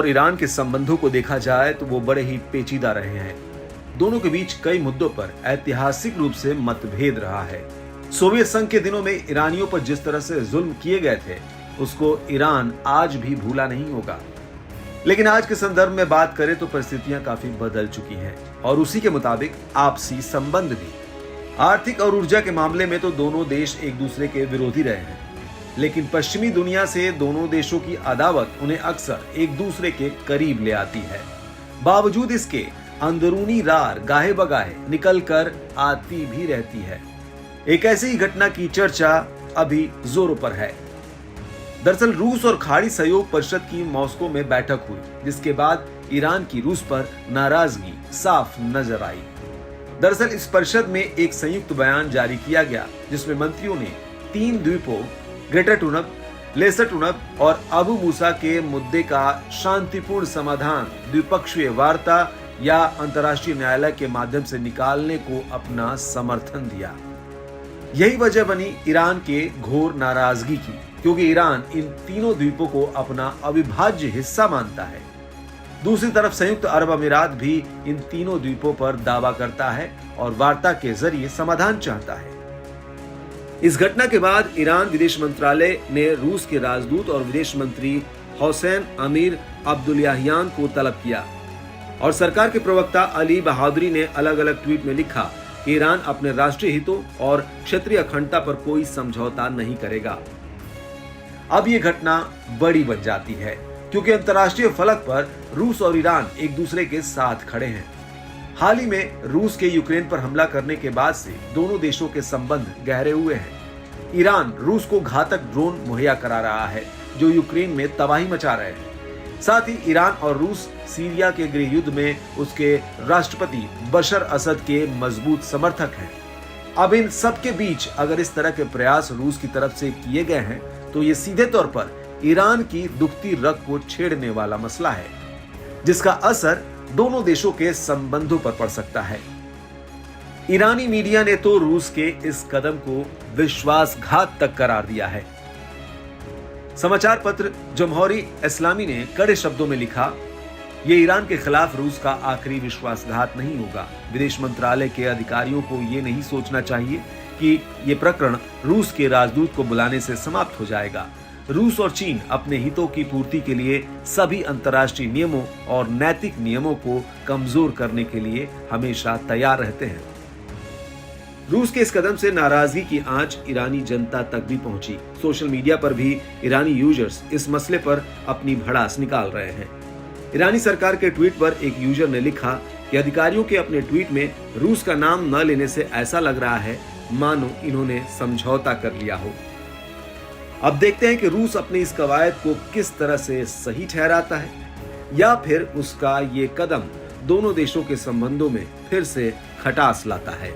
और ईरान के संबंधों को देखा जाए तो वो बड़े ही पेचीदा रहे हैं। दोनों के बीच कई मुद्दों पर ऐतिहासिक रूप से मतभेद रहा है। सोवियत संघ के दिनों में ईरानियों पर जिस तरह से जुल्म किए गए थे, उसको ईरान आज भी भूला नहीं होगा। लेकिन आज के संदर्भ में बात करें तो परिस्थितियां काफी बदल चुकी हैं और उसी के मुताबिक आपसी संबंध भी। आर्थिक और ऊर्जा के मामले में तो दोनों देश एक दूसरे के विरोधी रहे हैं, लेकिन पश्चिमी दुनिया से दोनों देशों की अदावत उन्हें अक्सर एक दूसरे के करीब ले आती है। बावजूद इसके अंदरूनी रार गाहे बगाहे निकल कर आती भी रहती है। एक ऐसी ही घटना की चर्चा अभी जोरों पर है। दरअसल रूस और खाड़ी सहयोग परिषद की मॉस्को में बैठक हुई, जिसके बाद ईरान की रूस पर नाराजगी साफ नजर आई। दरअसल इस परिषद में एक संयुक्त बयान जारी किया गया, जिसमें मंत्रियों ने 3 द्वीपों ग्रेटर टूनब, लेसर टूनब और अबू मूसा के मुद्दे का शांतिपूर्ण समाधान द्विपक्षीय वार्ता या अंतर्राष्ट्रीय न्यायालय के माध्यम से निकालने को अपना समर्थन दिया। यही वजह बनी ईरान के घोर नाराजगी की, क्योंकि ईरान इन तीनों द्वीपों को अपना अविभाज्य हिस्सा मानता है। दूसरी तरफ संयुक्त अरब अमीरात भी इन तीनों द्वीपों पर दावा करता है और वार्ता के जरिए समाधान चाहता है। इस घटना के बाद ईरान विदेश मंत्रालय ने रूस के राजदूत और विदेश मंत्री हुसैन अमीर अब्दुल्लाहियान को तलब किया और सरकार के प्रवक्ता अली बहादुरी ने अलग अलग ट्वीट में लिखा कि ईरान अपने राष्ट्रीय हितों और क्षेत्रीय अखंडता पर कोई समझौता नहीं करेगा। अब ये घटना बड़ी बन जाती है, क्योंकि अंतर्राष्ट्रीय फलक पर रूस और ईरान एक दूसरे के साथ खड़े हैं। हाल ही में रूस के यूक्रेन पर हमला करने के बाद से दोनों देशों के संबंध गहरे हुए हैं। ईरान रूस को घातक ड्रोन मुहैया करा रहा है, जो यूक्रेन में तबाही मचा रहे हैं। साथ ही ईरान और रूस सीरिया के गृह युद्ध में उसके राष्ट्रपति बशर असद के मजबूत समर्थक हैं। अब इन सब के बीच अगर इस तरह के प्रयास रूस की तरफ से किए गए हैं, तो ये सीधे तौर पर ईरान की दुखती रग को छेड़ने वाला मसला है, जिसका असर दोनों देशों के संबंधों पर पड़ सकता है। ईरानी मीडिया ने तो रूस के इस कदम को विश्वासघात तक करार दिया है। समाचार पत्र जमहूरी इस्लामी ने कड़े शब्दों में लिखा, ये ईरान के खिलाफ रूस का आखिरी विश्वासघात नहीं होगा। विदेश मंत्रालय के अधिकारियों को ये नहीं सोचना चाहिए कि ये प्रकरण रूस के राजदूत को बुलाने से समाप्त हो जाएगा। रूस और चीन अपने हितों की पूर्ति के लिए सभी अंतर्राष्ट्रीय नियमों और नैतिक नियमों को कमजोर करने के लिए हमेशा तैयार रहते हैं। रूस के इस कदम से नाराजगी की आंच ईरानी जनता तक भी पहुंची। सोशल मीडिया पर भी ईरानी यूजर्स इस मसले पर अपनी भड़ास निकाल रहे हैं। ईरानी सरकार के ट्वीट पर एक यूजर ने लिखा कि अधिकारियों के अपने ट्वीट में रूस का नाम न लेने से ऐसा लग रहा है मानो इन्होंने समझौता कर लिया हो। अब देखते हैं कि रूस अपनी इस कवायद को किस तरह से सही ठहराता है, या फिर उसका ये कदम दोनों देशों के संबंधों में फिर से खटास लाता है।